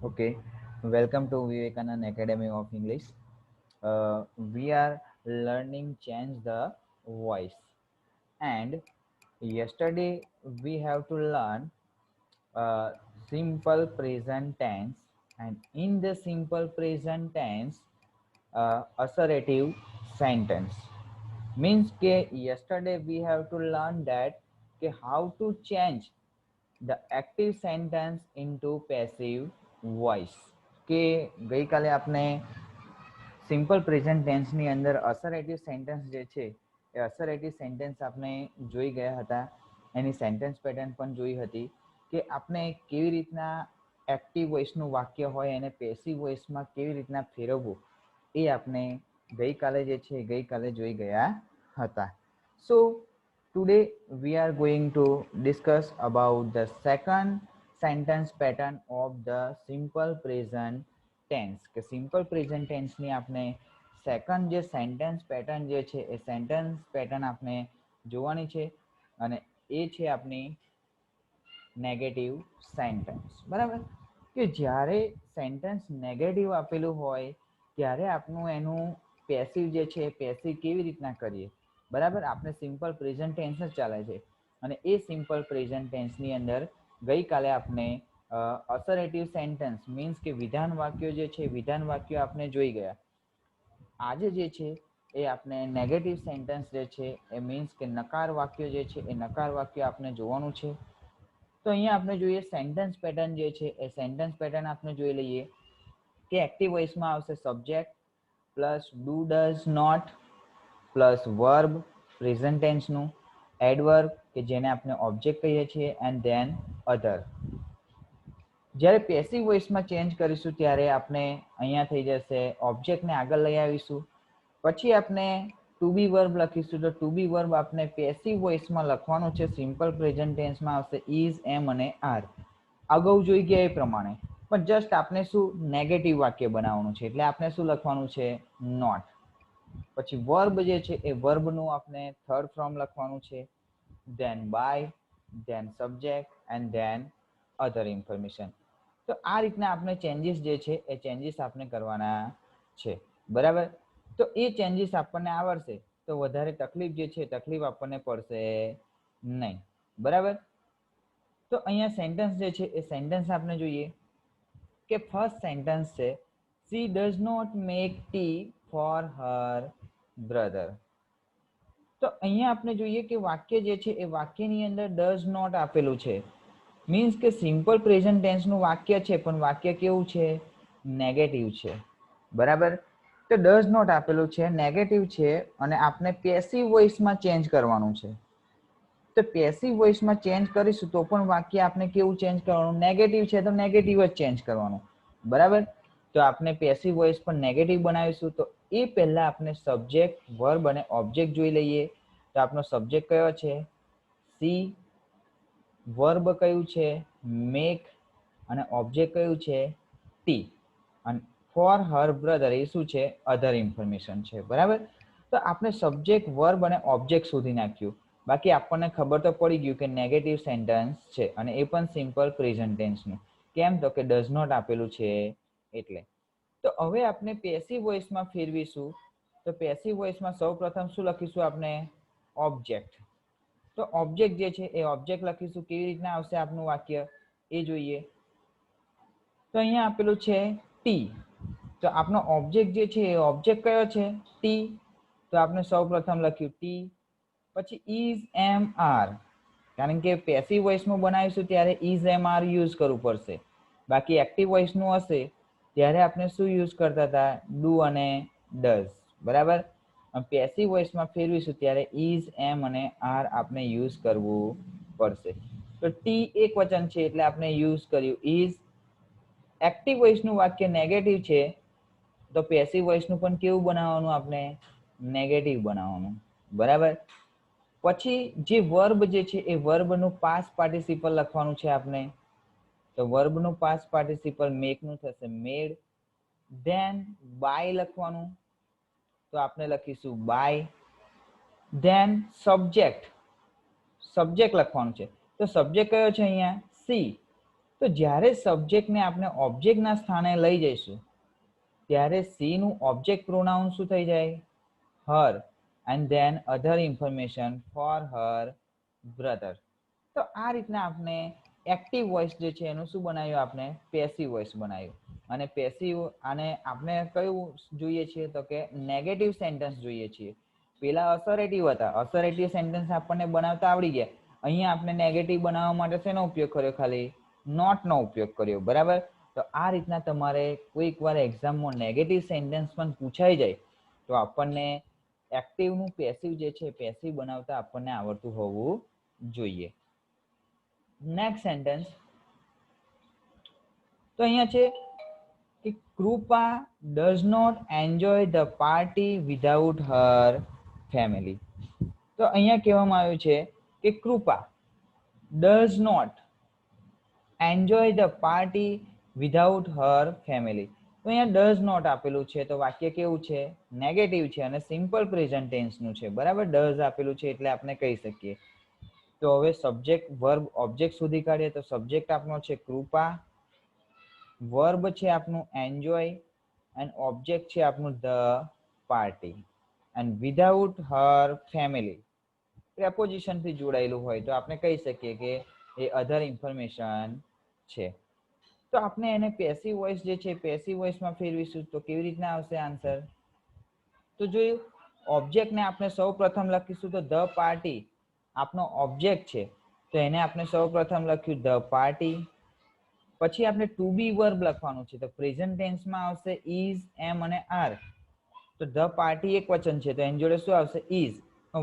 Okay, welcome to Vivekanand Academy of English. We are learning change the voice, and yesterday we have to learn uh, simple present tense, and in the simple present tense, assertive sentence means ke yesterday we have to learn that ke how to change the active sentence into passive voice. કે ગઈકાલે આપણે simple present ટેન્સની અંદર અસરેટિવ sentence જે છે એ અસરેટિવ sentence આપણે જોઈ ગયા હતા. એની સેન્ટેન્સ પેટર્ન પણ જોઈ હતી કે આપણે કેવી રીતના એક્ટિવ વોઇસનું વાક્ય હોય એને પેસિવ વોઇસમાં કેવી રીતના ફેરવવું એ આપણે ગઈકાલે જોઈ ગયા હતા. સો today we are going to discuss about the second sentence pattern of the simple present tense કે સિમ્પલ પ્રેઝન્ટ ટેન્સની આપણે સેકન્ડ જે સેન્ટેન્સ પેટર્ન જે છે એ સેન્ટેન્સ પેટર્ન આપણે જોવાની છે અને એ છે આપણી નેગેટિવ સેન્ટેન્સ. બરાબર, કે જ્યારે સેન્ટેન્સ નેગેટિવ આપેલું હોય ત્યારે આપણું એનું પેસિવ જે છે પેસિવ કેવી રીતના કરીએ. બરાબર, આપણે સિમ્પલ પ્રેઝન્ટ ટેન્સ જ ચાલે છે અને એ સિમ્પલ પ્રેઝન્ટ ટેન્સની અંદર ગઈકાલે આપણે અસરેટિવ સેન્ટેન્સ મીન્સ કે વિધાન વાક્યો જે છે વિધાન વાક્યો આપણે જોઈ ગયા. આજે જે છે એ આપણે નેગેટિવ સેન્ટેન્સ જે છે એ મીન્સ કે નકાર વાક્યો જે છે એ નકાર વાક્યો આપણે જોવાનું છે. તો અહીંયા આપણે જોઈએ સેન્ટેન્સ પેટર્ન જે છે એ સેન્ટેન્સ પેટર્ન આપણે જોઈ લઈએ કે એક્ટિવ વોઇસમાં આવશે subject plus do does not plus verb present ટેન્સનું, એડવર્બ કે જેને આપણે ઓબ્જેક્ટ કહીએ છીએ એન્ડ ધેન અધર. જ્યારે પેસિવ વોઇસમાં ચેન્જ કરીશું ત્યારે આપણે અહીંયા થઈ જશે ઓબ્જેક્ટને આગળ લઈ આવીશું, પછી આપણે ટુ બી વર્બ લખીશું. તો ટુ બી વર્બ આપણે પેસિવ વોઇસમાં લખવાનું છે. સિમ્પલ પ્રેઝન્ટ ટેન્સમાં આવશે ઇઝ, એમ અને આર, અગાઉ જોઈ ગયા એ પ્રમાણે. પણ જસ્ટ આપણે શું નેગેટિવ વાક્ય બનાવવાનું છે એટલે આપણે શું લખવાનું છે નોટ. પછી વર્બ જે છે એ વર્બનું આપણે થર્ડ ફોર્મ લખવાનું છે, then by, then subject and then other information. તો આ રીતના આપણે ચેન્જીસ જે છે એ ચેન્જીસ આપણે કરવાના છે. બરાબર, તો એ ચેન્જીસ આપણને આવડશે તો વધારે તકલીફ જે છે તકલીફ આપણને પડશે નહીં. બરાબર, તો અહીંયા સેન્ટેન્સ જે છે એ સેન્ટેન્સ આપણે જોઈએ કે ફર્સ્ટ સેન્ટેન્સ છે she does not make tea for her brother. તો અહીંયા આપણે જોઈએ કે વાક્ય જે છે એ વાક્યની અંદર ડઝ નોટ આપેલું છે. મીન્સ કે સિમ્પલ પ્રેઝન્ટ ટેન્સનું વાક્ય છે પણ વાક્ય કેવું છે નેગેટિવ છે. બરાબર, તો ડઝ નોટ આપેલું છે, નેગેટિવ છે અને આપણે પેસિવ વોઇસમાં ચેન્જ કરવાનું છે. તો પેસિવ વોઇસમાં ચેન્જ કરીશું તો પણ વાક્ય આપણે કેવું ચેન્જ કરવાનું, નેગેટિવ છે તો નેગેટિવ જ ચેન્જ કરવાનું. બરાબર, તો આપણે પેસિવ વોઇસ પણ નેગેટિવ બનાવીશું. તો એ પહેલા આપણે સબ્જેક્ટ, વર્બ અને ઓબ્જેક્ટ જોઈ લઈએ. તો આપણો સબ્જેક્ટ કયો છે સી, વર્બ કયું છે મેક અને ઓબ્જેક્ટ કયું છે ટી, અને ફોર હર બ્રધર એ શું છે અધર ઇન્ફોર્મેશન છે. બરાબર, તો આપણે સબ્જેક્ટ, વર્બ અને ઓબ્જેક્ટ શોધી નાખ્યું. બાકી આપણને ખબર તો પડી ગયું કે નેગેટિવ સેન્ટેન્સ છે અને એ પણ સિમ્પલ પ્રેઝન્ટ ટેન્સનું. કેમ તો કે ડઝ નોટ આપેલું છે એટલે. તો હવે આપણે પેસિવ વોઇસમાં ફેરવીશું. તો પેસિવ વોઇસમાં સૌપ્રથમ શું લખીશું આપણે ઓબ્જેક્ટ. તો ઓબ્જેક્ટ જે છે એ ઓબ્જેક્ટ લખીશું. કેવી રીતના આવશે આપનું વાક્ય એ જોઈએ. તો અહીંયા આપેલું છે ટી, તો આપણો ઓબ્જેક્ટ જે છે એ ઓબ્જેક્ટ કયો છે ટી. તો આપણે સૌપ્રથમ લખ્યું ટી, પછી ઇઝ, એમ, આર, કારણ કે પેસિવ વોઇસમાં બનાવીશું ત્યારે ઇઝ, એમ, આર યુઝ કરવું પડશે. બાકી એક્ટિવ વોઇસનું હશે ત્યારે આપણે શું યુઝ કરતા હતા ડુ અને ડઝ. બરાબર, પેસિવ વોઇસમાં ફેરવીશું ત્યારે ઇઝ, એમ અને આર આપણે યુઝ કરવું પડશે. તો ટી એક વચન છે એટલે આપણે યુઝ કર્યું ઇઝ. એક્ટિવ વોઇસનું વાક્ય નેગેટિવ છે તો પેસિવ વોઇસનું પણ કેવું બનાવવાનું આપણે નેગેટિવ બનાવવાનું. બરાબર, પછી જે વર્બ જે છે એ વર્બનું પાસ્ટ પાર્ટિસિપલ લખવાનું છે આપણે. તો વર્બનું પાસ્ટ પાર્ટિસિપલ મેકનું થશે મેડ. ધેન બાય લખવાનું, તો આપણે લખીશું બાય. ધેન સબ્જેક્ટ, સબ્જેક્ટ લખવાનું છે. તો સબ્જેક્ટ કયો છે અહીંયા સી. તો જ્યારે સબ્જેક્ટને આપણે ઓબ્જેક્ટના સ્થાને લઈ જઈશું ત્યારે સી નું ઓબ્જેક્ટ પ્રોનાઉન શું થઈ જાય? Her. And then other information for her brother. તો આ રીતના આપણે એક્ટિવ વોઇસ જે છે એનું શું બનાવ્યું? આપણે પેસિવ વોઇસ બનાવ્યું. અને પેસિવ આને આપણે કયું જોઈએ છીએ? તો કે નેગેટિવ સેન્ટેન્સ જોઈએ છીએ. પેલા અસરેટિવ હતા, અસરેટિવ સેન્ટેન્સ આપણને બનાવતા આવડી ગયા. અહીંયા આપણે નેગેટિવ બનાવવા માટે શેનો ઉપયોગ કર્યો? ખાલી નોટ નો ઉપયોગ કર્યો. બરાબર. તો આ રીતના તમારે કોઈક વાર એક્ઝામમાં નેગેટિવ સેન્ટેન્સ પણ પૂછાઈ જાય તો આપણને એક્ટિવ નું પેસિવ જે છે પેસિવ બનાવતા આપણને આવડતું હોવું જોઈએ. નેક્સ્ટ સેન્ટેન્સ તો અહીંયા છે કે Kripa does not enjoy the party without her family. તો અહીંયા કહેવામાં આવ્યું છે કે Kripa does not enjoy the party without her family. તો અહીંયા ડઝ નોટ આપેલું છે તો વાક્ય કેવું છે? નેગેટિવ છે અને સિમ્પલ પ્રેઝન્ટ ટેન્સનું છે. બરાબર. ડઝ આપેલું છે એટલે આપણે કહી શકીએ. તો હવે સબ્જેક્ટ વર્બ ઓબ્જેક્ટ સુધી કાઢીએ તો સબ્જેક્ટ આપણો છે કૃપા, વર્બ છે આપણું એન્જોય એન્ડ ઓબ્જેક્ટ છે આપણું the party and without her family preposition થી જોડાયેલું હોય તો આપણે કહી શકીએ કે એ અધર ઇન્ફોર્મેશન છે. તો આપણે એને પેસિવ વોઇસ જે છે પેસિવ વોઇસમાં ફેરવીશું તો કેવી રીતના આવશે આન્સર? તો જોયું, ઓબ્જેક્ટને આપણે સૌ પ્રથમ લખીશું તો ધ પાર્ટી આપનો ઓબ્જેક્ટ છે તો એને આપણે સૌ પ્રથમ લખ્યું ધ પાર્ટી. પછી આપણે ટુ બી વર્બ લખવાનું છે તો પ્રેઝન્ટ ટેન્સમાં આવશે ઇઝ, એમ અને આર. તો ધ પાર્ટી એક વચન છે તો એની જોડે શું આવશે? ઇઝ.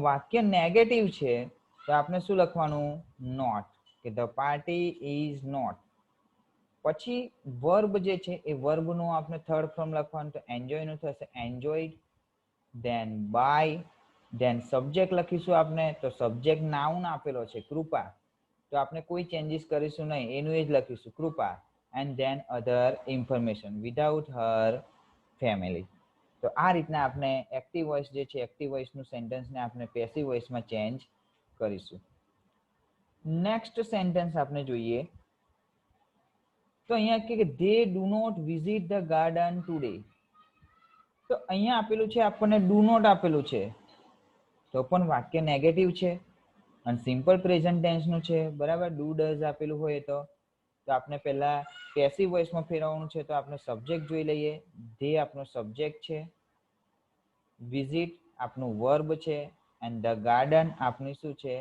વાક્ય નેગેટિવ છે તો આપણે શું લખવાનું? નોટ, કે ધ પાર્ટી ઇઝ નોટ. પછી વર્બ જે છે એ વર્બનું આપણે થર્ડ ફોર્મ લખવાનું તો એન્જોય નું થશે enjoyed, then by, then subject લખીશું આપણે તો સબ્જેક્ટ નાઉન આપેલો છે કૃપા તો આપણે કોઈ ચેન્જીસ કરીશું નહીં, એનું એ જ લખીશું Kripa. And then other information without her family. તો આ રીતના આપણે એક્ટિવ વોઇસ જે છે એક્ટિવ વોઇસનું સેન્ટેન્સને આપણે પેસિવ વોઇસમાં ચેન્જ કરીશું. નેક્સ્ટ સેન્ટેન્સ આપણે જોઈએ તો અહીંયા કે they do not visit the garden today. તો અહીંયા આપેલું છે આપણને ડુ નોટ આપેલું છે તો પણ વાક્ય નેગેટિવ છે અને સિમ્પલ પ્રેઝન્ટ ટેન્સનું છે. બરાબર. ડુ ડઝ આપેલું હોય તો આપણે પહેલા પેસિવ વોઇસમાં ફેરવવાનું છે તો આપણે સબ્જેક્ટ જોઈ લઈએ. ધે આપણો સબ્જેક્ટ છે, વિઝિટ આપણું વર્બ છે એન્ડ ધ ગાર્ડન આપણી શું છે?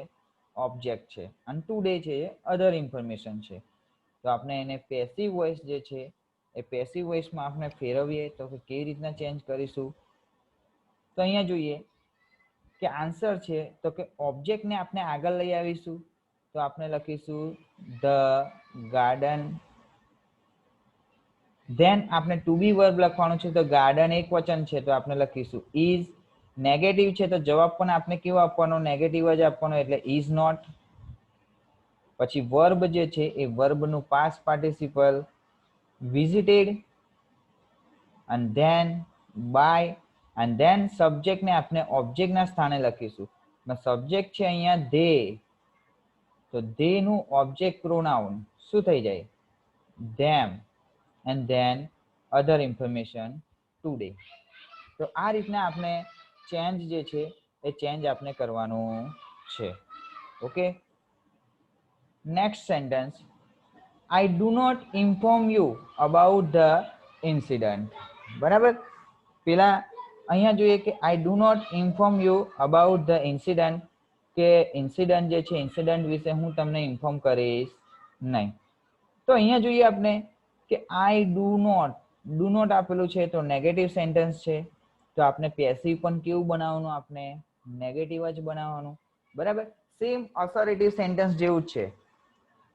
ઓબ્જેક્ટ છે. અને ટુડે છે એ અધર ઇન્ફોર્મેશન છે. તો આપણે એને પેસિવ વોઇસ જે છે એ પેસિવ વોઇસમાં આપણે ફેરવીએ તો કેવી રીતના ચેન્જ કરીશું? તો અહીંયા જોઈએ કે આન્સર છે તો કે ઓબ્જેક્ટને આપણે આગળ લઈ આવીશું તો આપણે લખીશું ધ ગાર્ડન. ધેન આપણે ટુ બી વર્બ લખવાનું છે તો ગાર્ડન એક વચન છે તો આપણે લખીશું ઇઝ. નેગેટિવ છે તો જવાબ પણ આપણે કેવો આપવાનો? નેગેટિવ જ આપવાનો એટલે ઇઝ નોટ. પછી વર્બ જે છે એ વર્બનું past participle visited and then by and then સબ્જેક્ટને આપણે ઓબ્જેક્ટના સ્થાને લખીશું. સબ્જેક્ટ છે અહીંયા ધે તો ધે નું ઓબ્જેક્ટ પ્રોનાઉન શું થઈ જાય? ધેમ. and then other information today. તો આ રીતના આપણે ચેન્જ જે છે એ ચેન્જ આપણે કરવાનું છે. Okay. Next sentence I do not inform you about the incident. બરાબર. પેલા અહીંયા જોઈએ કે I do not inform you about the incident કે ઇન્સિડન્ટ જે છે ઇન્સિડન્ટ વિશે હું તમને ઇન્ફોર્મ કરીશ નહીં. તો અહીંયા જોઈએ આપણે કે I do not આપેલું છે તો નેગેટિવ સેન્ટેન્સ છે તો આપણે પેસિવ પણ કેવું બનાવવાનું? આપણે નેગેટિવ જ બનાવવાનું. બરાબર. સેમ અસરેટિવ સેન્ટેન્સ જેવું જ છે.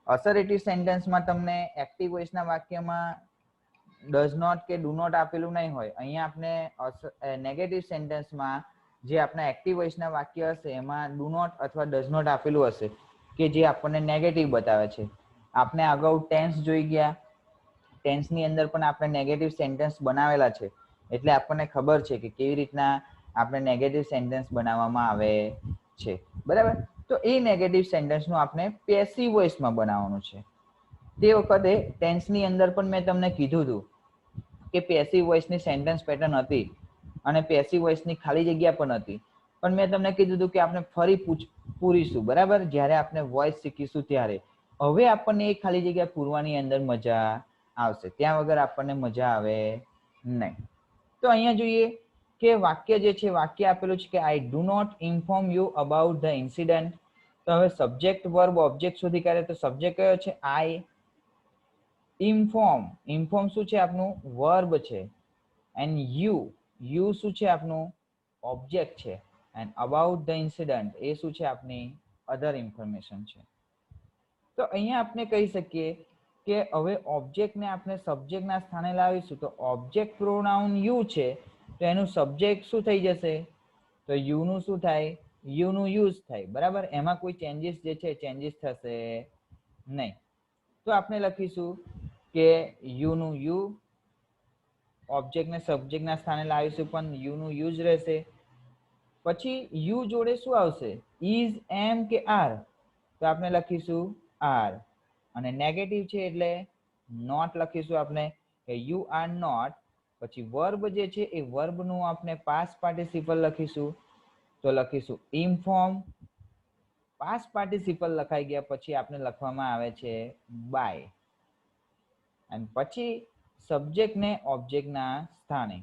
અસરેટિવ સેન્ટેન્સમાં તમને એક્ટિવ વોઇસના વાક્યમાં ડઝ નોટ કે ડુ નોટ આપેલું નહીં હોય. અહીંયા આપણે નેગેટિવ સેન્ટેન્સમાં જે આપણા એક્ટિવ વોઇસના વાક્ય હશે એમાં ડુ નોટ અથવા ડઝ નોટ આપેલું હશે કે જે આપણને નેગેટિવ બતાવે છે. આપણે અગાઉ ટેન્સ જોઈ ગયા, ટેન્સની અંદર પણ આપણે નેગેટિવ સેન્ટેન્સ બનાવેલા છે એટલે આપણને ખબર છે કે કેવી રીતના આપણે નેગેટિવ સેન્ટેન્સ બનાવવામાં આવે છે. બરાબર. તો એ નેગેટિવ સેન્ટેન્સનું આપણે પેસિવ વોઇસમાં બનાવવાનું છે. તે વખતે ટેન્સની અંદર પણ મેં તમને કીધું હતું કે પેસિવ વોઇસની સેન્ટેન્સ પેટર્ન હતી અને પેસિવ વોઇસની ખાલી જગ્યા પણ હતી, પણ મેં તમને કીધું હતું કે આપણે ફરી પૂરીશું, બરાબર, જ્યારે આપણે વોઇસ શીખીશું ત્યારે. હવે આપણને એ ખાલી જગ્યા પૂરવાની અંદર મજા આવશે, ત્યાં વગર આપણને મજા આવે નહીં. તો અહીંયા જોઈએ કે વાક્ય જે છે, વાક્ય આપેલું છે કે I do not inform you about the incident. તો હવે સબ્જેક્ટ વર્બ ઓબ્જેક્ટ સુધી કરે તો સબ્જેક્ટ કયો છે? આઈ. ઇન્ફોર્મ, ઇન્ફોર્મ શું છે આપનું? વર્બ છે. એન્ડ યુ શું છે આપનું? ઓબ્જેક્ટ છે. એન્ડ અબાઉટ ધ ઇન્સિડન્ટ એ શું છે આપની? અધર ઇન્ફોર્મેશન છે. તો અહીંયા આપણે કહી શકીએ કે હવે ઓબ્જેક્ટને આપણે સબ્જેક્ટના સ્થાને લાવીશું તો ઓબ્જેક્ટ પ્રોનાઉન યુ છે, તો એનું સબ્જેક્ટ શું થઈ જશે? તો યુનું શું થાય? યુનું યુઝ થાય, બરાબર. એમાં કોઈ ચેન્જીસ જે છે ચેન્જીસ થશે નહીં. તો આપણે લખીશું કે યુનું યુ, ઓબ્જેક્ટને સબ્જેક્ટના સ્થાને લાવીશું પણ યુનું યુઝ રહેશે. પછી યુ જોડે શું આવશે? ઇઝ, એમ કે આર? તો આપણે લખીશું આર. અને નેગેટિવ છે એટલે નોટ લખીશું આપણે કે યુ આર નોટ. પછી વર્બ જે છે એ વર્બનું આપણે પાસ્ટ પાર્ટિસિપલ લખીશું, તો લખીશું ઇન્ફોર્મ. પાસ્ટ પાર્ટિસિપલ લખાઈ ગયા પછી આપણે લખવામાં આવે છે બાય. અને પછી સબ્જેક્ટને ઓબ્જેક્ટના સ્થાને.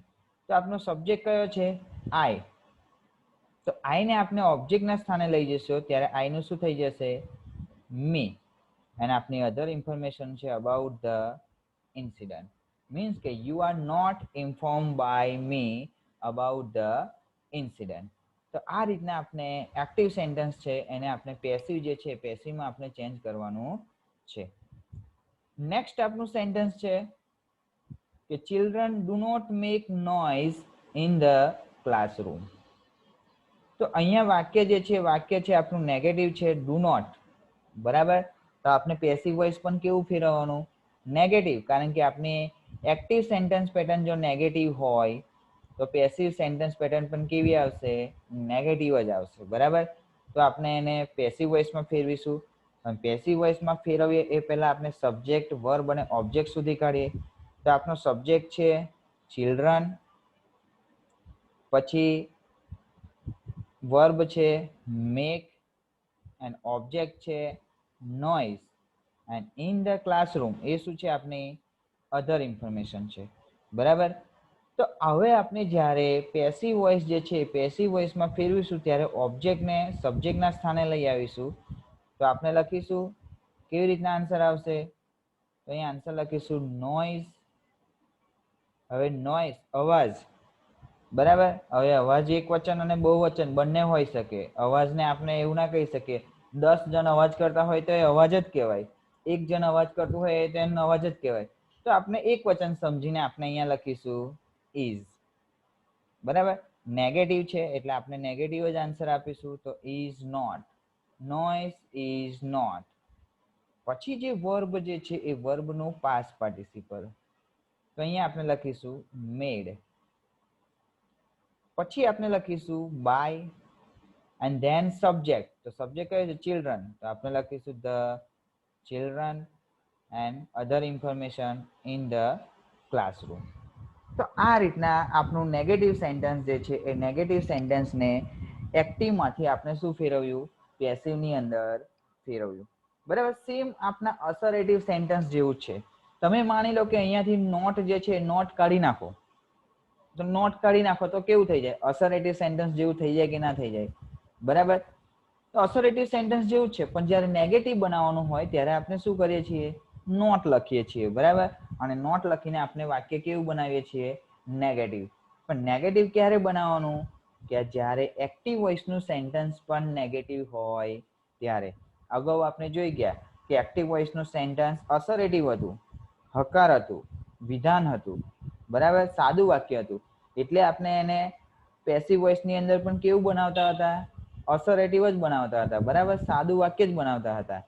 તો આપણો સબ્જેક્ટ કયો છે? આઈ. તો આઈને આપણે ઓબ્જેક્ટના સ્થાને લઈ જશો ત્યારે આઈનું શું થઈ જશે? મી. અને આપની અધર ઇન્ફોર્મેશન છે અબાઉટ ધ ઇન્સિડન્ટ. મીન્સ કે you are not inform by me about the incident. તો આ રીતના આપણે એક્ટિવ સેન્ટેન્સ છે એને આપણે પેસિવ જે છે પેસિવમાં આપણે ચેન્જ કરવાનું છે. નેક્સ્ટ આપણું સેન્ટેન્સ છે કે children do not make noise in the classroom. તો અહીંયા વાક્ય જે છે, વાક્ય છે આપણું નેગેટિવ છે, ડુ નોટ, બરાબર. તો આપણે પેસિવ વોઇસ પણ કેવું ફેરવવાનું? નેગેટિવ. કારણ કે આપણી એક્ટિવ સેન્ટેન્સ પેટર્ન જો નેગેટિવ હોય તો પેસિવ સેન્ટેન્સ પેટર્ન પણ કેવી આવશે? નેગેટિવ જ આવશે, બરાબર. તો આપણે એને પેસિવ વોઇસમાં ફેરવીશું. અને પેસિવ વોઇસમાં ફેરવીએ એ પહેલા આપણે સબ્જેક્ટ, વર્બ અને ઓબ્જેક્ટ સુધી કાઢીએ. તો આપણો સબ્જેક્ટ છે ચિલ્ડ્રન, પછી વર્બ છે મેક, એન્ડ ઓબ્જેક્ટ છે noise, and in the classroom એ શું છે આપની? અધર ઇન્ફોર્મેશન છે, બરાબર. તો હવે આપણે જ્યારે પેસિવ વોઇસ જે છે પેસિવ વોઇસમાં ફેરવીશું ત્યારે ઓબ્જેક્ટને સબ્જેક્ટના સ્થાને લઈ આવીશું. તો આપણે લખીશું કેવી રીતના આન્સર આવશે? તો અહીંયા આન્સર લખીશું નોઇઝ. હવે નોઇઝ અવાજ, બરાબર. હવે અવાજ એક વચન અને બહુવચન બંને હોઈ શકે. અવાજને આપણે એવું ના કહી શકીએ 10 જણ અવાજ કરતા હોય તો એ અવાજ જ કહેવાય, એક જણ અવાજ કરતું હોય તો એનો અવાજ જ કહેવાય. તો આપણે એક વચન સમજીને આપણે અહીંયા લખીશું ઇઝ, બરાબર. નેગેટિવ છે એટલે આપણે નેગેટિવ જ આન્સર આપીશું. તો is not, noise is not. પછી જે વર્બ જે છે એ વર્બનું પાસ્ટ પાર્ટિસિપલ, તો અહીંયા આપણે લખીશું મેડ. પછી આપણે લખીશું બાય એન્ડ ધેન સબ્જેક્ટ. તો સબ્જેક્ટ કયો છે? ચિલ્ડ્રન. તો આપણે લખીશું the children and other information in the classroom. તો આ રીતના આપણું નેગેટિવ સેન્ટેન્સ જે છે એ નેગેટિવ સેન્ટેન્સને એક્ટિવમાંથી આપણે શું ફેરવ્યું? પેસિવની અંદર ફેરવ્યું, બરાબર. સેમ આપણા અસરેટિવ સેન્ટેન્સ જેવું છે. તમે માની લો કે અહીંયાથી નોટ જે છે નોટ કાઢી નાખો, તો નોટ કાઢી નાખો તો કેવું થઈ જાય? અસરેટિવ સેન્ટેન્સ જેવું થઈ જાય કે ના થઈ જાય? બરાબર. તો અસરેટિવ સેન્ટેન્સ જેવું છે, પણ જ્યારે નેગેટિવ બનાવવાનું હોય ત્યારે આપણે શું કરીએ છીએ? નોટ લખીએ છીએ, બરાબર. અને નોટ લખીને આપણે વાક્ય કેવું બનાવીએ છીએ? નેગેટિવ. પણ નેગેટિવ ક્યારે બનાવવાનું? કે જ્યારે એક્ટિવ વોઇસનું સેન્ટેન્સ પણ નેગેટિવ હોય ત્યારે. અગાઉ આપણે જોઈ ગયા કે એક્ટિવ વોઇસનું સેન્ટેન્સ અસરેટિવ હતું, હકાર હતું, વિધાન હતું, બરાબર, સાદું વાક્ય હતું. એટલે આપણે એને પેસિવ વોઇસની અંદર પણ કેવું બનાવતા હતા? અસરેટિવ જ બનાવતા હતા, બરાબર, સાદું વાક્ય જ બનાવતા હતા.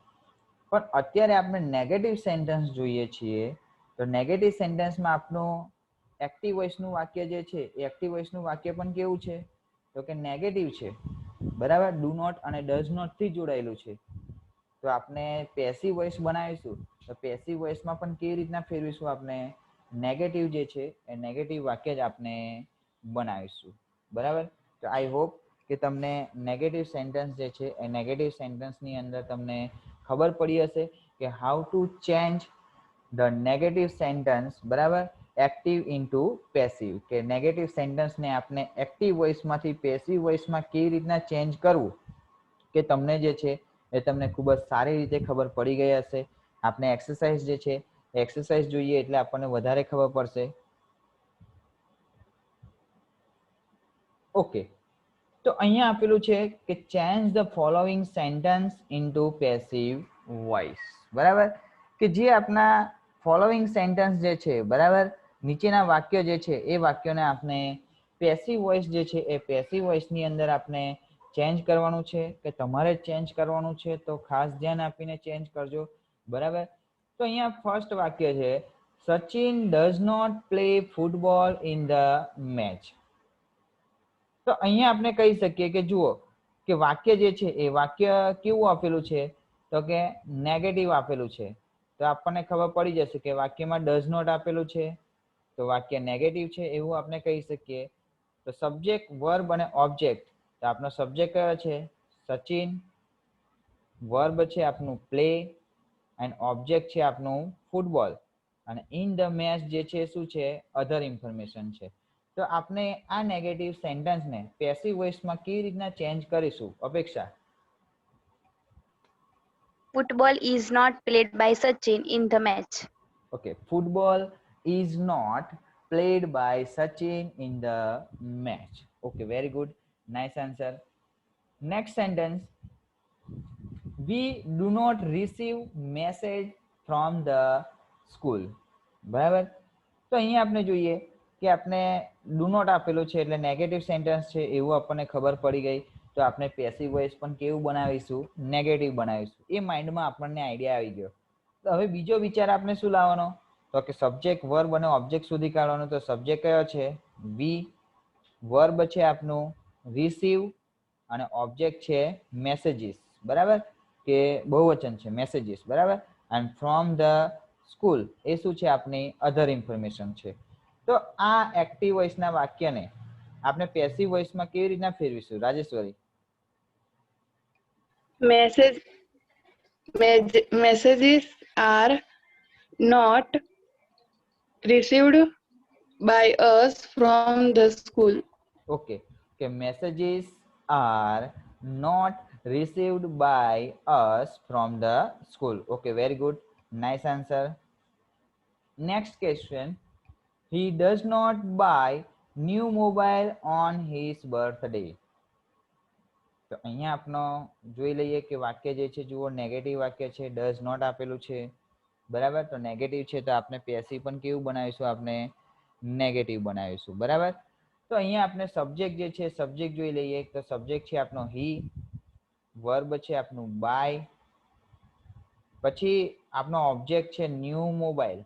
પણ અત્યારે આપણે નેગેટિવ સેન્ટેન્સ જોઈએ છીએ તો નેગેટિવ સેન્ટેન્સમાં આપણું એક્ટિવ વોઇસનું વાક્ય જે છે એ એક્ટિવ વોઇસનું વાક્ય પણ કેવું છે? તો કે નેગેટિવ છે, બરાબર. ડુ નોટ અને ડઝ નોટ થી જોડાયેલું છે. તો આપણે પેસિવ વોઇસ બનાવીશું તો પેસિવ વોઇસમાં પણ કેવી રીતના ફેરવીશું આપણે, નેગેટિવ જે છે એ નેગેટિવ વાક્ય જ આપણે બનાવીશું. બરાબર, તો આઈ હોપ કે તમને નેગેટિવ સેન્ટેન્સ જે છે એ નેગેટિવ સેન્ટેન્સની અંદર તમને ખબર પડી હશે કે how to change the negative sentence, બરાબર, એક્ટિવ ઇન્ટુ પેસિવ, કે નેગેટિવ સેન્ટેન્સને આપણે એક્ટિવ વોઇસમાંથી પેસિવ વોઇસમાં કેવી રીતના ચેન્જ કરવું, કે તમને જે છે એ તમને ખૂબ જ સારી રીતે ખબર પડી ગઈ હશે. આપણે એક્સરસાઇઝ જે છે એક્સરસાઇઝ જોઈએ એટલે આપણને વધારે ખબર પડશે. ઓકે, તો અહીંયા આપેલું છે કે change the following sentence into passive voice. બરાબર, કે જે આપણા ફોલોઈંગ સેન્ટેન્સ જે છે, બરાબર, નીચેના વાક્ય જે છે એ વાક્યોને આપણે પેસિવ વોઇસ જે છે એ પેસિવ વોઇસની અંદર આપણે ચેન્જ કરવાનું છે, કે તમારે ચેન્જ કરવાનું છે, તો ખાસ ધ્યાન આપીને ચેન્જ કરજો. બરાબર, તો અહીંયા ફર્સ્ટ વાક્ય છે Sachin does not play football in the match. તો અહીંયા આપણે કહી શકીએ કે જુઓ કે વાક્ય જે છે એ વાક્ય કેવું આપેલું છે, તો કે નેગેટિવ આપેલું છે. તો આપણને ખબર પડી જશે કે વાક્યમાં ડઝ નોટ આપેલું છે, તો વાક્ય નેગેટિવ છે એવું આપણે કહી શકીએ. તો સબ્જેક્ટ, વર્બ અને ઓબ્જેક્ટ, તો આપણો સબ્જેક્ટ કયો છે, સચિન, વર્બ છે આપનું પ્લે, એન્ડ ઓબ્જેક્ટ છે આપનું ફૂટબોલ, અને ઇન ધ મેચ જે છે શું છે, અધર ઇન્ફોર્મેશન છે. તો આપણે આ નેગેટિવ સેન્ટેન્સને પેસિવ વોઇસમાં કેવી રીતના ચેન્જ કરીશું, અપેક્ષા? Football is not played by Sachin in the match. Okay, football is not played by Sachin in the match. Okay, very good, nice answer. Next sentence, we do not receive message from the school. બરાબર, તો અહીંયા આપણે જોઈએ કે આપણે do not આપેલું છે એટલે નેગેટિવ સેન્ટેન્સ છે એવું આપણને ખબર પડી ગઈ. તો આપણે પેસિવ વોઇસ પણ કેવું બનાવીશું, નેગેટિવ બનાવીશું. એ માઇન્ડમાં આપણને આઈડિયા આવી ગયો. તો હવે બીજો વિચાર આપણે શું લાવવાનો, તો કે સબ્જેક્ટ, વર્બ અને ઓબ્જેક્ટ સુધી કાઢવાનો. તો સબ્જેક્ટ કયો છે, વી, વર્બ છે આપનું રિસીવ, અને ઓબ્જેક્ટ છે મેસેજીસ. બરાબર, કે બહુવચન છે મેસેજીસ. બરાબર, એન્ડ ફ્રોમ ધ સ્કૂલ એ શું છે, આપની અધર ઇન્ફોર્મેશન છે. તો આ એક્ટિવ વોઇસના વાક્યને આપણે પેસિવ વોઇસમાં કેવી રીતના ફેરવીશું, Rajeshwari? Messages are not received by us from the school. Okay, કે messages are not received by us from the school. Okay, very good, nice answer. Next question, he does not buy new mobile on his birthday. તો અહીંયા આપણો જોઈ લઈએ કે વાક્ય જે છે જુઓ નેગેટિવ વાક્ય છે, ડઝ નોટ આપેલું છે. બરાબર, તો નેગેટિવ છે તો આપણે પેસિવ પણ કેવું બનાવીશું, આપણે નેગેટિવ બનાવીશું. બરાબર, તો અહીંયા આપણે સબ્જેક્ટ જે છે સબ્જેક્ટ જોઈ લઈએ. તો સબ્જેક્ટ છે આપણો હી, વર્બ છે આપણું બાય, પછી આપણો ઓબ્જેક્ટ છે new mobile,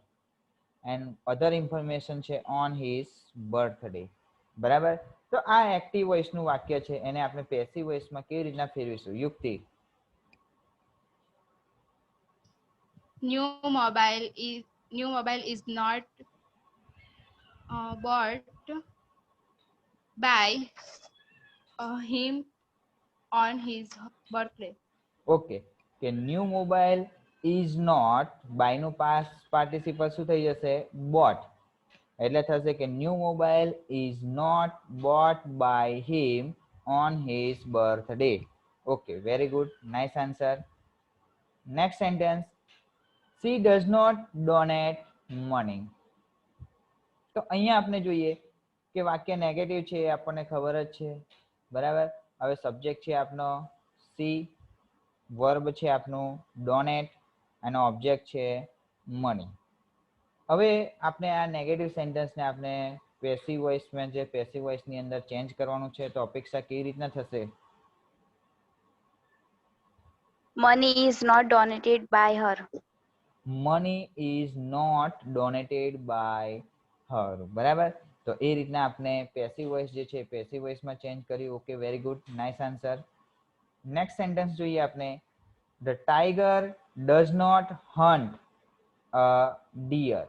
and other information છે ઓન હિઝ બર્થડે. બરાબર, તો આ એક્ટિવ વોઇસનું વાક્ય છે, એને આપણે પેસિવ વોઇસમાં કેવી રીતના ફેરવીશું, યુક્તિ? New mobile is not bought by him on his birthday. Okay, કે ન્યૂ મોબાઈલ ઇઝ નોટ, બાયનું પાસ્ટ પાર્ટિસિપલ શું થઈ જશે, બોટ, એટલે થશે કે new mobile is not bought by him on his birthday. Okay, very good, nice answer. Next sentence, she does not donate money. તો અહીંયા આપણે જોઈએ કે વાક્ય નેગેટિવ છે એ આપણને ખબર જ છે. બરાબર, હવે સબ્જેક્ટ છે આપનો સી, વર્બ છે આપનું ડોનેટ, અને ઓબ્જેક્ટ છે મની. હવે આપણે આ નેગેટિવ સેન્ટેન્સને આપણે પેસિવ વોઇસમાં જે પેસિવ વોઇસની અંદર ચેન્જ કરવાનું છે. તો અપેક્ષા કેવી રીતના થશે? Money is not donated by her. Money is not donated by her. બરાબર, તો એ રીતના આપણે પેસિવ વોઇસ જે છે પેસિવ વોઇસમાં ચેન્જ કર્યું. Okay, very good, nice answer. Next sentence જોઈએ આપણે, the tiger does not hunt deer,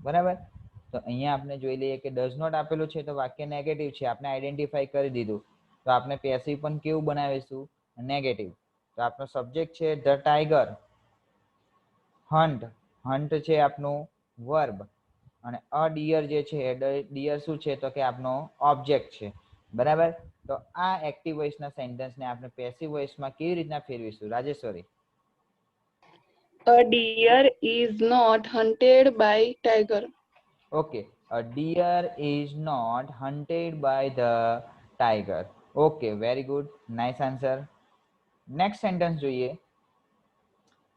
બરાબર. તો અહીંયા આપણે જોઈ લઈએ કે ડઝ નોટ આપેલું છે તો વાક્ય નેગેટિવ છે, આપણે આઈડેન્ટિફાઈ કરી દીધું. તો આપણે પેસિવ પણ કેવું બનાવીશું? નેગેટિવ. તો આપણો સબ્જેક્ટ છે ધ ટાઈગર. હન્ટ, હન્ટ છે આપણું વર્બ, અને અ ડિયર જે છે ડિયર શું છે તો કે આપણો ઓબ્જેક્ટ છે, બરાબર. તો આ એક્ટિવ વોઇસના સેન્ટેન્સને આપણે પેસિવ વોઇસમાં કેવી રીતના ફેરવીશું Rajeshwari? A deer is not hunted by tiger. Okay, a deer is not hunted by the tiger. Okay, very good, nice answer. Next sentence જોઈએ.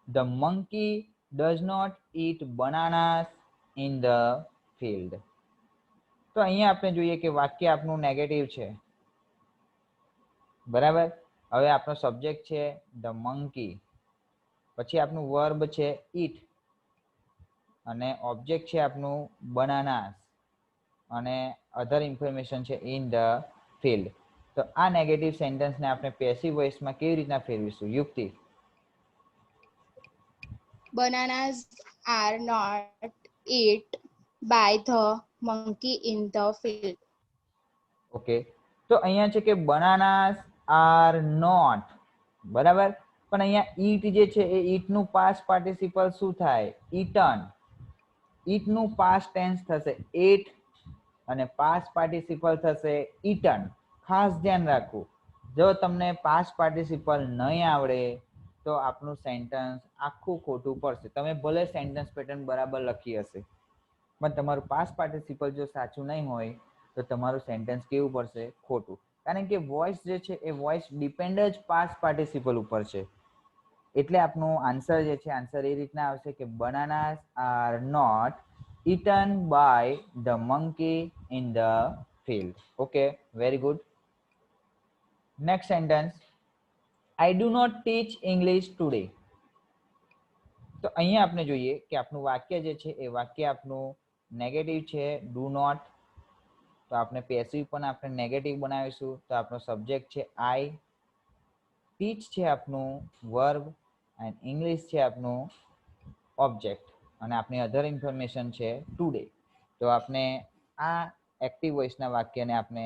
The monkey does not eat bananas in the field. તો અહીંયા આપણે જોઈએ કે વાક્ય આપણું negative છે, બરાબર. હવે આપણો સબ્જેક્ટ છે ધ મંકી, પછી આપણું વર્બ છે ઈટ, અને ઓબ્જેક્ટ છે આપણું બનાનાસ, અને અધર ઇન્ફોર્મેશન છે ઇન ધ ફિલ્ડ. તો આ નેગેટિવ સેન્ટેન્સને આપણે પેસિવ વોઇસમાં કેવી રીતના ફેરવીશું યુક્તિ? Bananas are not eat by the monkey in the field. Okay, તો અહીંયા છે કે બનાનાસ આર નોટ, બરાબર. પણ અહીંયા ઈટ જે છે એ ઈટનું પાસ્ટ પાર્ટિસિપલ શું થાય? ઈટન. ઈટનું પાસ્ટ ટેન્સ થશે એટ, અને પાસ્ટ પાર્ટિસિપલ થશે ઈટન. ખાસ ધ્યાન રાખવું, જો તમને પાસ્ટ પાર્ટિસિપલ નહીં આવડે તો આપણું સેન્ટેન્સ આખું ખોટું પડશે. તમે ભલે સેન્ટેન્સ પેટર્ન બરાબર લખી હશે, પણ તમારું પાસ્ટ પાર્ટિસિપલ જો સાચું નહીં હોય તો તમારું સેન્ટેન્સ કેવું પડશે? ખોટું. કારણ કે વોઇસ જે છે એ વોઇસ ડિપેન્ડ જ પાસ્ટ પાર્ટિસિપલ ઉપર છે. એટલે આપણું આન્સર જે છે આન્સર એ રીતના આવશે કે bananas are not eaten by the monkey in the field. Okay, very good. Next sentence, I do not teach English today. તો અહીંયા આપણે જોઈએ કે આપણું વાક્ય જે છે એ વાક્ય આપણું નેગેટિવ છે, ડુ નોટ. તો આપણે પેસિવ પણ આપણે નેગેટિવ બનાવીશું. તો આપણો સબ્જેક્ટ છે આઈ, ટીચ છે આપણું વર્બ, એન્ડ ઇંગ્લિશ છે આપણું ઓબ્જેક્ટ, અને આપણી અધર ઇન્ફોર્મેશન છે ટુડે. તો આપણે આ એક્ટિવ વોઇસના વાક્યને આપણે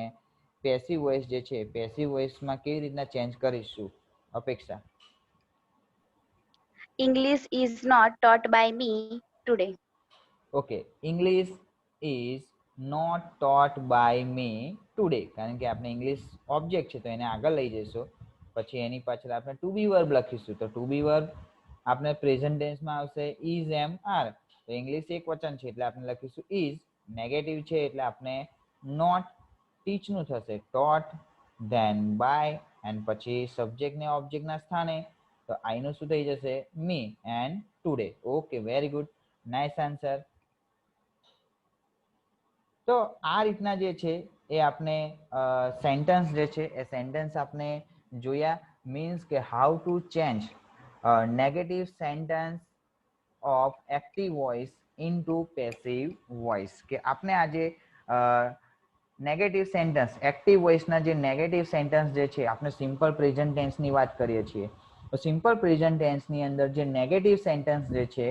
પેસિવ વોઇસ જે છે પેસિવ વોઇસમાં કેવી રીતના ચેન્જ કરીશું અપેક્ષા? English is not taught by me today. Okay, English is not taught by me today. કારણ કે આપણે ઇંગ્લિશ ઓબ્જેક્ટ છે તો એને આગળ લઈ જઈશું, પછી એની પાછળ આપણે ટુ બી વર્બ લખીશું. તો ટુ બી વર્બ આપણે પ્રેઝન્ટ ટેન્સમાં આવશે ઇઝ એમ આર. તો ઇંગ્લિશ એક વચન છે એટલે આપણે લખીશું ઇઝ. નેગેટિવ છે એટલે આપણે નોટ, ટીચનું થશે ટોટ, ધેન બાય, એન્ડ પછી સબ્જેક્ટ ને ઓબ્જેક્ટના સ્થાને તો આઈનું શું થઈ જશે? Me and today. Okay, very good, nice answer. તો આ રીતના જે છે એ આપણે સેન્ટેન્સ જે છે એ સેન્ટેન્સ આપણે જોયા. મીન્સ કે how to change negative sentence of active voice into passive voice. કે આપણે આજે નેગેટિવ સેન્ટેન્સ એક્ટિવ વોઇસના જે નેગેટિવ સેન્ટેન્સ જે છે આપણે સિમ્પલ પ્રેઝન્ટ ટેન્સની વાત કરીએ છીએ. તો સિમ્પલ પ્રેઝન્ટ ટેન્સની અંદર જે નેગેટિવ સેન્ટેન્સ જે છે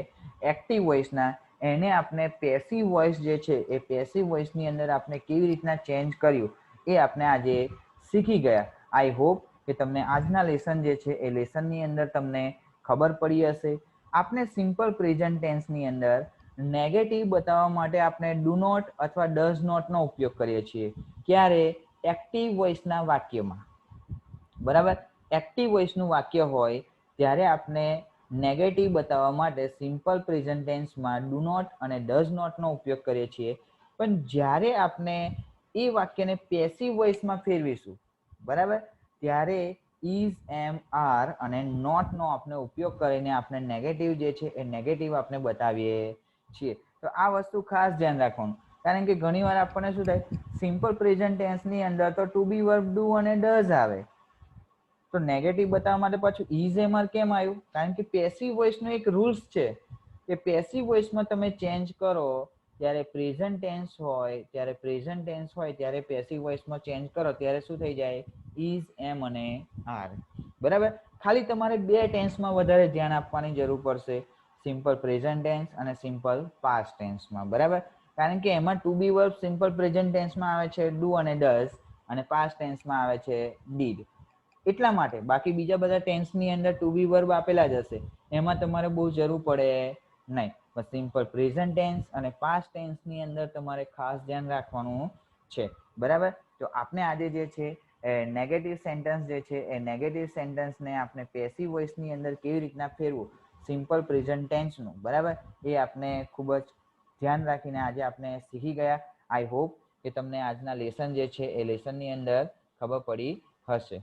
એક્ટિવ વોઇસના, એને આપણે પેસિવ વોઇસ જે છે એ પેસિવ વોઇસની અંદર આપણે કેવી રીતના ચેન્જ કર્યું એ આપણે આજે શીખી ગયા. આઈ હોપ કે તમને આજના લેસન જે છે એ લેસનની અંદર તમને ખબર પડી હશે. આપણે સિમ્પલ પ્રેઝન્ટ ટેન્સની અંદર નેગેટિવ બતાવવા માટે આપણે ડુ નોટ અથવા ડઝ નોટનો ઉપયોગ કરીએ છીએ. ક્યારે? એક્ટિવ વોઇસના વાક્યમાં, બરાબર. એક્ટિવ વોઇસનું વાક્ય હોય ત્યારે આપણે નેગેટિવ બતાવવા માટે સિમ્પલ પ્રેઝન્ટ ટેન્સમાં ડુ નોટ અને ડઝ નોટનો ઉપયોગ કરીએ છીએ. પણ જ્યારે આપણે એ વાક્યને પેસિવ વોઇસમાં ફેરવીશું, બરાબર, ત્યારે ઇઝ, એમ, આર અને નોટનો આપણે ઉપયોગ કરીને આપણે નેગેટિવ જે છે એ નેગેટિવ આપણે બતાવીએ છીએ. તો આ વસ્તુ ખાસ ધ્યાન રાખવાનું. કારણ કે ઘણીવાર આપણને શું થાય, સિમ્પલ પ્રેઝન્ટ ટેન્સની અંદર તો ટુ બી વર્બ ડુ અને ડઝ આવે, તો નેગેટિવ બતાવવા માટે પાછું ઇઝ એમ આર કેમ આવ્યું? કારણ કે પેસિવ વોઇસનો એક રૂલ્સ છે કે પેસિવ વોઇસમાં તમે ચેન્જ કરો ત્યારે પ્રેઝન્ટ ટેન્સ હોય ત્યારે પેસિવ વોઇસમાં ચેન્જ કરો ત્યારે શું થઈ જાય? ઇઝ, એમ અને આર. બરાબર. ખાલી તમારે બે ટેન્સમાં વધારે ધ્યાન આપવાની જરૂર પડશે. સિમ્પલ પ્રેઝન્ટ ટેન્સ અને સિમ્પલ પાસ્ટ ટેન્સમાં, બરાબર. કારણ કે એમાં ટુ બી વર્બ સિમ્પલ પ્રેઝન્ટ ટેન્સમાં આવે છે ડુ અને ડઝ, અને પાસ્ટ ટેન્સમાં આવે છે ડીડ. એટલા માટે, બાકી બીજા બધા ટેન્સની અંદર ટુ બી વર્બ આપેલા જ હશે, એમાં તમારે બહુ જરૂર પડે નહીં. બસ સિમ્પલ પ્રેઝન્ટ ટેન્સ અને પાસ્ટ ટેન્સની અંદર તમારે ખાસ ધ્યાન રાખવાનું છે, બરાબર. તો આપણે આજે જે છે નેગેટિવ સેન્ટેન્સ જે છે એ નેગેટિવ સેન્ટેન્સને આપણે પેસિવ વોઇસની અંદર કેવી રીતના ફેરવું સિમ્પલ પ્રેઝન્ટ ટેન્સનું, બરાબર, એ આપણે ખૂબ જ ધ્યાન રાખીને આજે આપણે શીખી ગયા. આઈ હોપ કે તમને આજના લેસન જે છે એ લેસનની અંદર ખબર પડી હશે.